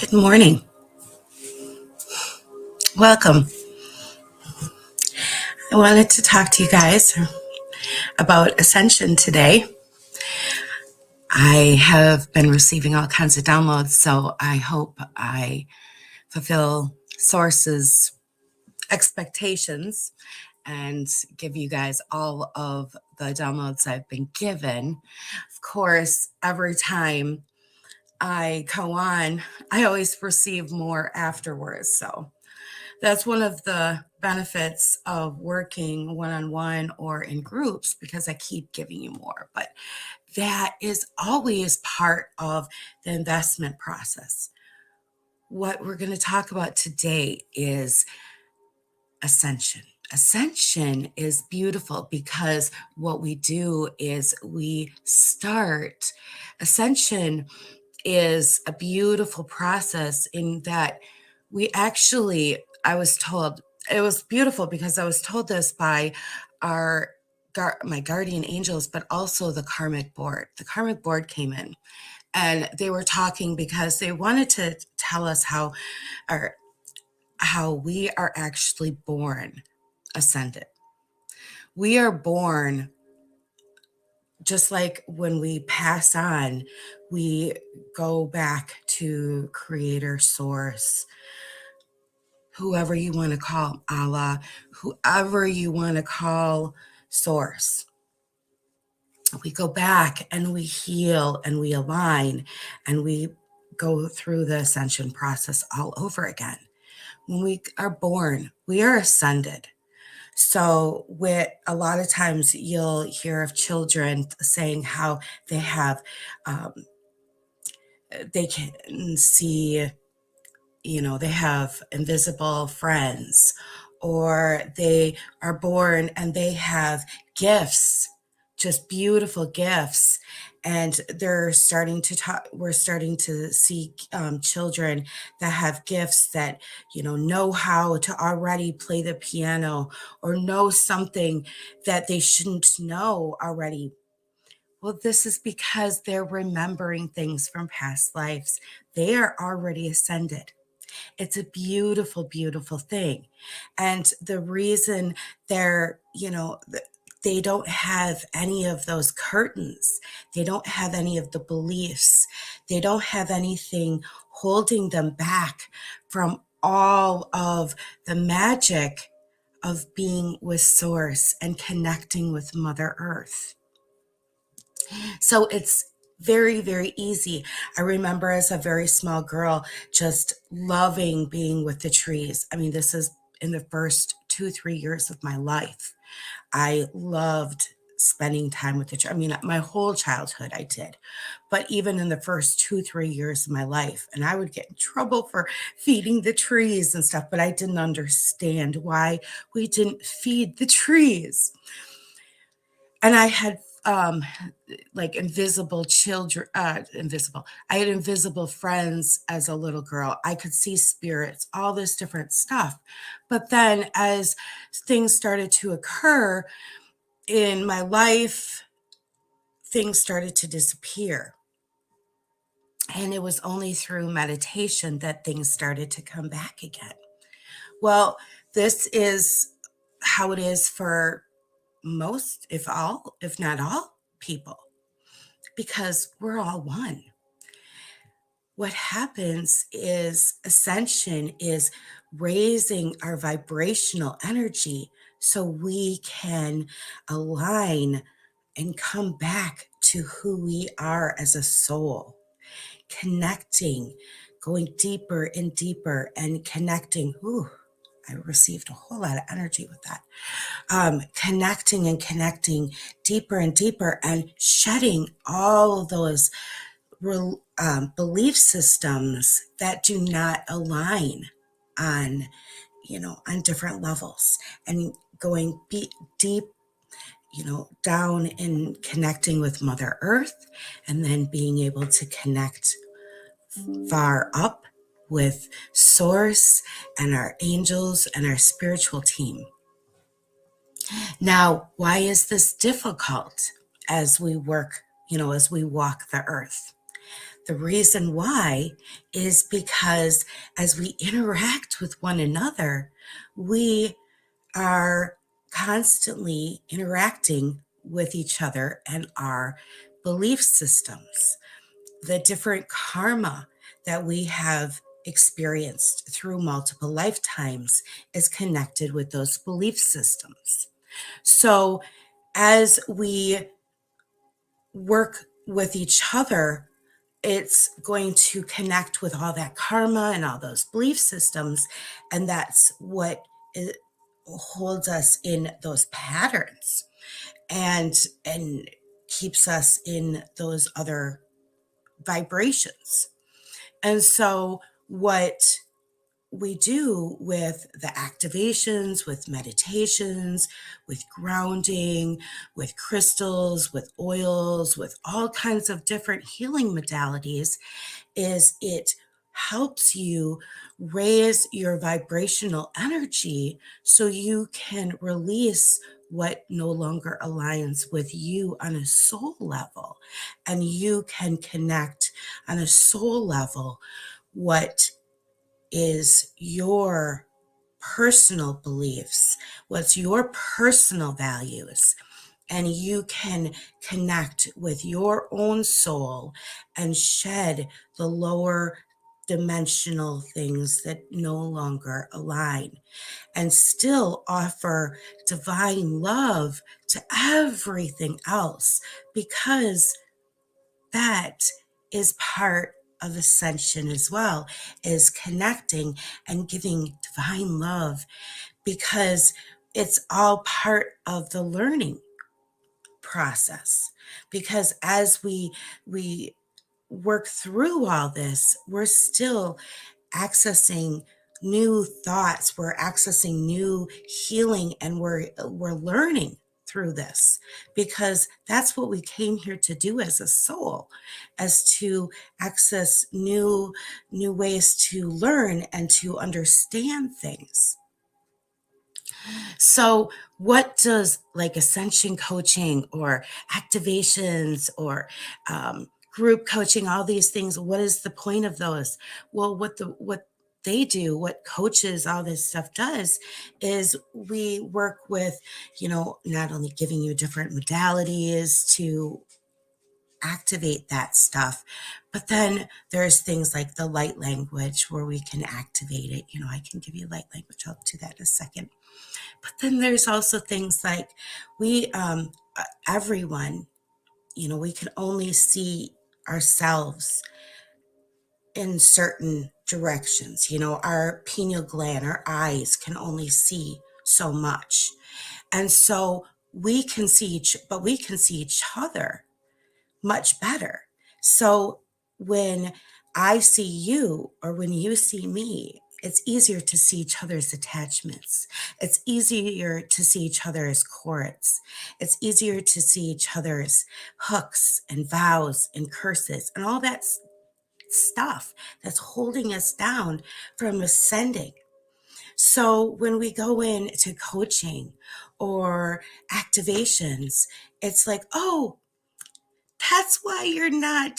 Good morning. Welcome. I wanted to talk to you guys about Ascension today. I have been receiving all kinds of downloads, so I hope I fulfill Source's expectations and give you guys all of the downloads I've been given. Of course, every time I go on, I always receive more afterwards, so that's one of the benefits of working one-on-one or in groups, because I keep giving you more. But that is always part of the investment process. What we're going to talk about today is ascension. Ascension is beautiful because what we do is we start. Ascension is a beautiful process in that we actually, I was told, it was beautiful because I was told this by my guardian angels, but also the karmic board. The karmic board came in and they were talking because they wanted to tell us how we are actually born ascended. We are born just like when we pass on, we go back to Creator, Source, whoever you want to call Allah, whoever you want to call Source. We go back and we heal and we align and we go through the ascension process all over again. When we are born, we are ascended. So with a lot of times you'll hear of children saying how they have, they can see, they have invisible friends, or they are born and they have gifts, just beautiful gifts. And we're starting to see children that have gifts that, know how to already play the piano or know something that they shouldn't know already. Well, this is because they're remembering things from past lives. They are already ascended. It's a beautiful, beautiful thing. And the reason they don't have any of those curtains, they don't have any of the beliefs, they don't have anything holding them back from all of the magic of being with Source and connecting with Mother Earth. So it's very, very easy. I remember as a very small girl just loving being with the trees. I mean, this is in the first 2-3 years of my life. I loved spending time with the trees. I mean, my whole childhood I did, but even in the first 2-3 years of my life, and I would get in trouble for feeding the trees and stuff, but I didn't understand why we didn't feed the trees. And I had like invisible children, I had invisible friends as a little girl. I could see spirits, all this different stuff. But then as things started to occur in my life, things started to disappear. And it was only through meditation that things started to come back again. Well, this is how it is for most, if not all people, because we're all one. What happens is ascension is raising our vibrational energy so we can align and come back to who we are as a soul, connecting, going deeper and deeper and connecting. I received a whole lot of energy with that. Connecting and connecting deeper and deeper and shedding all of those belief systems that do not align on different levels, and going deep, down and connecting with Mother Earth, and then being able to connect far up with Source and our angels and our spiritual team. Now, why is this difficult? as we work, as we walk the earth. The reason why is because as we interact with one another, we are constantly interacting with each other and our belief systems. The different karma that we have experienced through multiple lifetimes is connected with those belief systems. So as we work with each other, it's going to connect with all that karma and all those belief systems. And that's what holds us in those patterns and keeps us in those other vibrations. And so what we do with the activations, with meditations, with grounding, with crystals, with oils, with all kinds of different healing modalities is it helps you raise your vibrational energy so you can release what no longer aligns with you on a soul level. And you can connect on a soul level what is your personal beliefs, what's your personal values, and you can connect with your own soul and shed the lower dimensional things that no longer align and still offer divine love to everything else because that is part of ascension as well, is connecting and giving divine love because it's all part of the learning process. Because as we work through all this, we're still accessing new thoughts, we're accessing new healing, and we're learning through this because that's what we came here to do as a soul, as to access new ways to learn and to understand things. So, what does like ascension coaching or activations or group coaching, all these things, what is the point of those? Well, what they do, what coaches, all this stuff does, is we work with, not only giving you different modalities to activate that stuff, but then there's things like the light language where we can activate it. I can give you light language. I'll do that in a second. But then there's also things like we, everyone, we can only see ourselves in certain directions. Our pineal gland, our eyes can only see so much. And so but we can see each other much better. So when I see you or when you see me, it's easier to see each other's attachments. It's easier to see each other as cords. It's easier to see each other's hooks and vows and curses and all that stuff that's holding us down from ascending. So when we go into coaching or activations, it's like, oh, that's why you're not,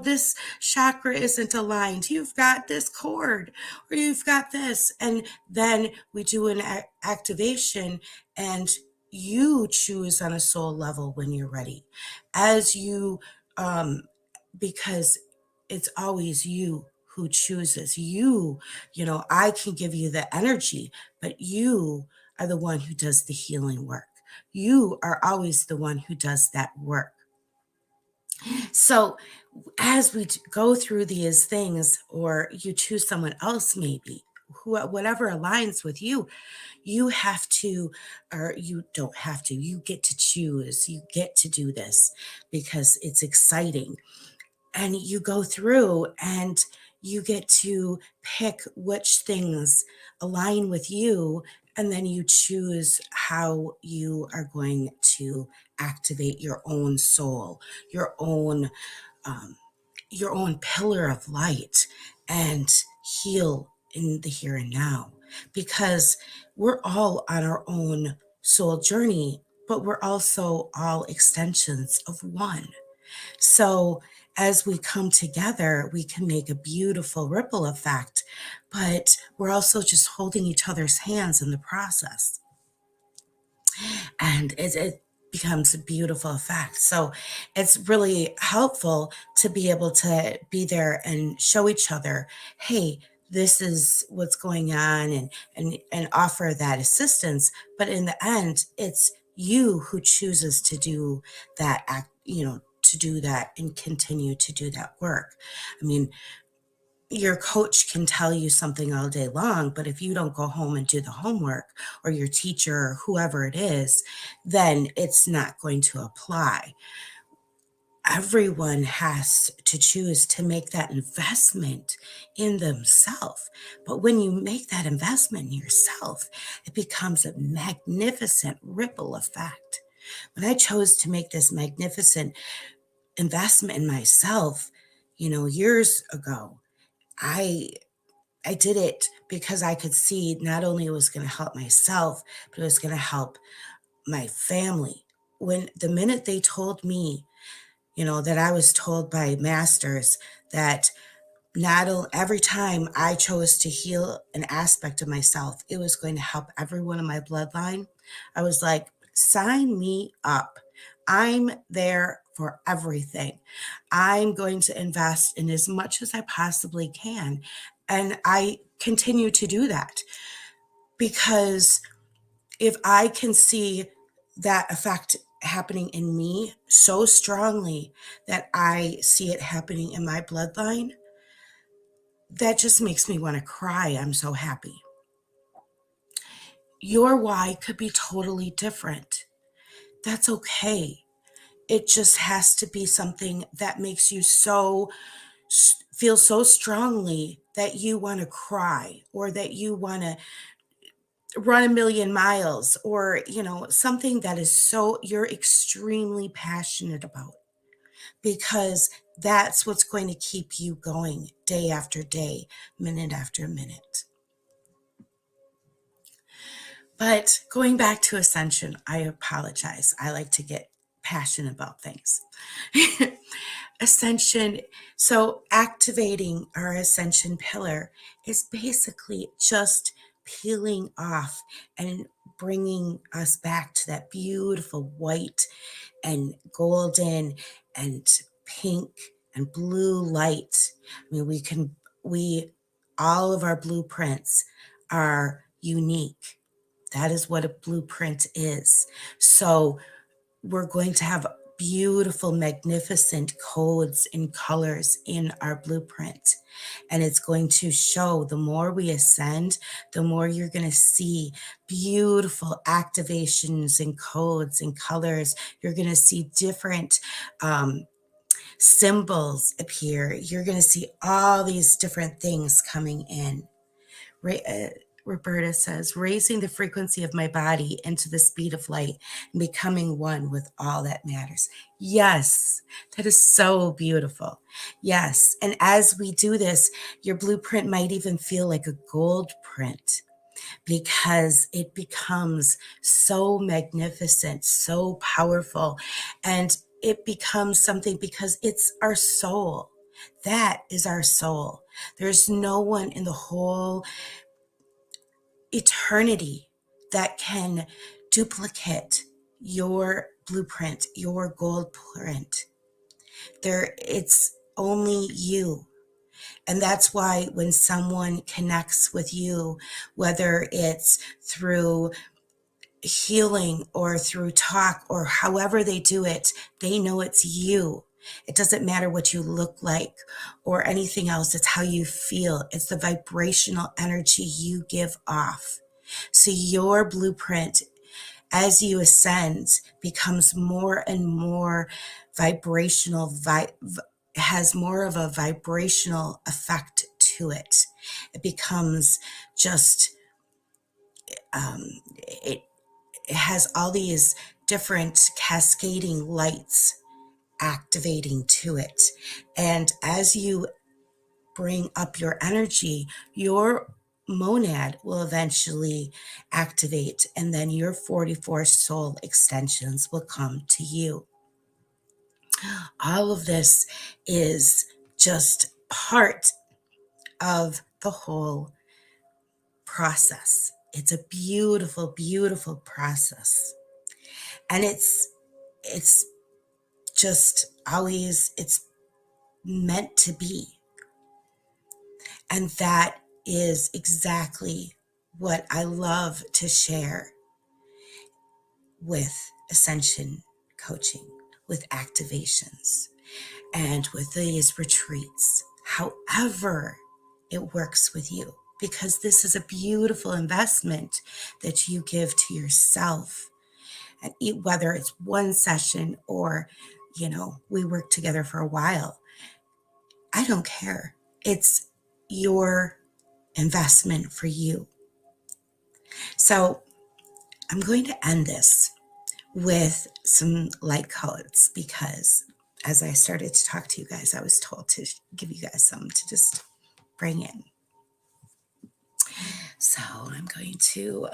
this chakra isn't aligned. You've got this cord or you've got this. And then we do an activation and you choose on a soul level when you're ready. As you, because it's always you who chooses. I can give you the energy, but you are the one who does the healing work. You are always the one who does that work. So as we go through these things, or you choose someone else, maybe whatever aligns with you, you have to, or you don't have to, you get to choose, you get to do this because it's exciting. And you go through and you get to pick which things align with you. And then you choose how you are going to activate your own soul, your own um, your own pillar of light, and heal in the here and now, because we're all on our own soul journey, but we're also all extensions of one. So as we come together, we can make a beautiful ripple effect, but we're also just holding each other's hands in the process. And it becomes a beautiful effect. So it's really helpful to be able to be there and show each other, hey, this is what's going on, and offer that assistance. But in the end, it's you who chooses to do that act, to do that and continue to do that work. I mean, your coach can tell you something all day long, but if you don't go home and do the homework, or your teacher or whoever it is, then it's not going to apply. Everyone has to choose to make that investment in themselves. But when you make that investment in yourself, it becomes a magnificent ripple effect. When I chose to make this magnificent investment in myself, years ago, I I did it because I could see not only it was going to help myself, but it was going to help my family. When the minute they told me, that I was told by masters that every time I chose to heal an aspect of myself, it was going to help everyone in my bloodline. I was like, sign me up. I'm there for everything. I'm going to invest in as much as I possibly can. And I continue to do that because if I can see that effect happening in me so strongly that I see it happening in my bloodline, that just makes me want to cry. I'm so happy. Your why could be totally different. That's okay. It just has to be something that makes you feel so strongly that you want to cry, or that you want to run a million miles, or, something that is so you're extremely passionate about, because that's what's going to keep you going day after day, minute after minute. But going back to Ascension, I apologize. I like to get passionate about things. Ascension, so activating our Ascension pillar is basically just peeling off and bringing us back to that beautiful white and golden and pink and blue light. I mean, all of our blueprints are unique. That is what a blueprint is. So we're going to have beautiful, magnificent codes and colors in our blueprint. And it's going to show, the more we ascend, the more you're going to see beautiful activations and codes and colors. You're going to see different symbols appear. You're going to see all these different things coming in. Roberta says, raising the frequency of my body into the speed of light and becoming one with all that matters. Yes, that is so beautiful. Yes. And as we do this, your blueprint might even feel like a gold print, because it becomes so magnificent, so powerful, and it becomes something because it's our soul. That is our soul. There's no one in the whole eternity that can duplicate your blueprint, your gold print. It's only you. And that's why when someone connects with you, whether it's through healing or through talk or however they do it, they know it's you. It doesn't matter what you look like or anything else. It's how you feel. It's the vibrational energy you give off. So your blueprint, as you ascend, becomes more and more vibrational, has more of a vibrational effect to it. It becomes just, it has all these different cascading lights activating to it. And as you bring up your energy, your monad will eventually activate, and then your 44 soul extensions will come to you. All of this is just part of the whole process. It's a beautiful, beautiful process. And it's just always, it's meant to be. And that is exactly what I love to share with Ascension Coaching, with activations, and with these retreats, however it works with you, because this is a beautiful investment that you give to yourself. And whether it's one session or, we work together for a while, I don't care. It's your investment for you. So I'm going to end this with some light colors, because as I started to talk to you guys, I was told to give you guys some to just bring in. So I'm going to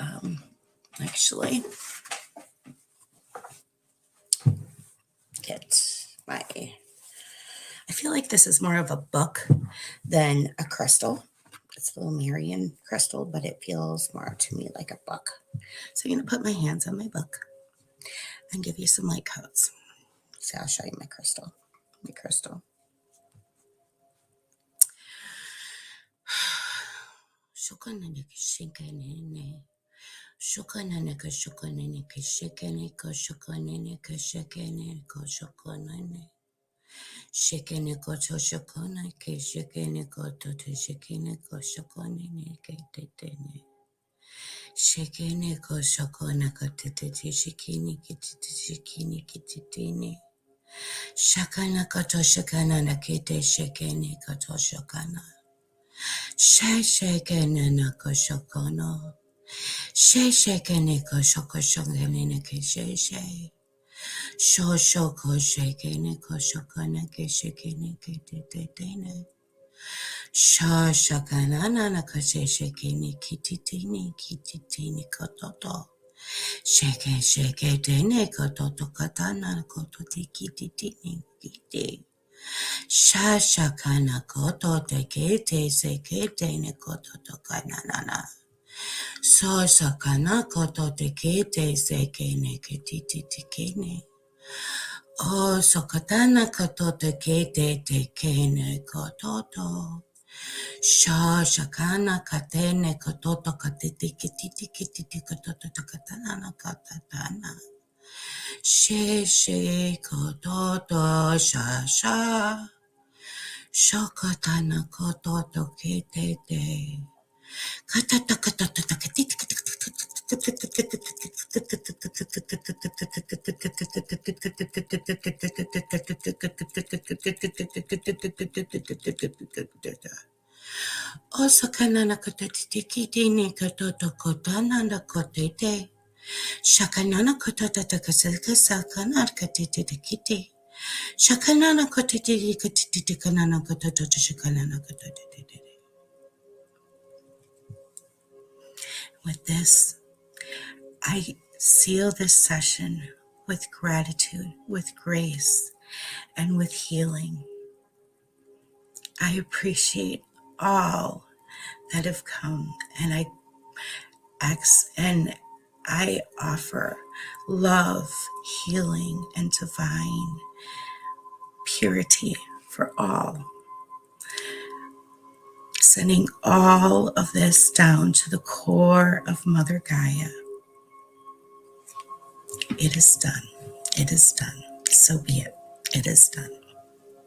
actually get I feel like this is more of a book than a crystal. It's a little Marian crystal, but it feels more to me like a book. So I'm going to put my hands on my book and give you some light codes. So I'll show you my crystal. Shikene koto shokona ke shikene koto to shikene ko shokone ke tetene. Shikene ko shokona koto to shikene ke shikene ke tetene. Shakana koto shakana na kete shikene koto shokana. Shakene na ko shokono. Shakene ko shokoshokane ke she. Shoko shakene ko shokana ke shikene ke tetene. Shakana na ka shakene kititini kototo. Shake tene kototo katana koto tikitini kiti. Shakana koto te kete sekete ne kototo kanana. So sakana koto te kete sekene kititikene. Oh, sokatana koto te kete te kene kototo. Shakana katene kototo katiti kititi kototo katana katatana. She kototo sha. Shokatana kototo kitete. Katata katata katiti Osakana kotiti ni katoto kotana na kotete. Shakanana kotata takasaka sakana katete kiti. Shakanana kotiti katiti kanana kototo shakanana kotete. With this, I seal this session with gratitude, with grace, and with healing. I appreciate all that have come, and I offer love, healing, and divine purity for all. Sending all of this down to the core of Mother Gaia. It is done. It is done. So be it. It is done.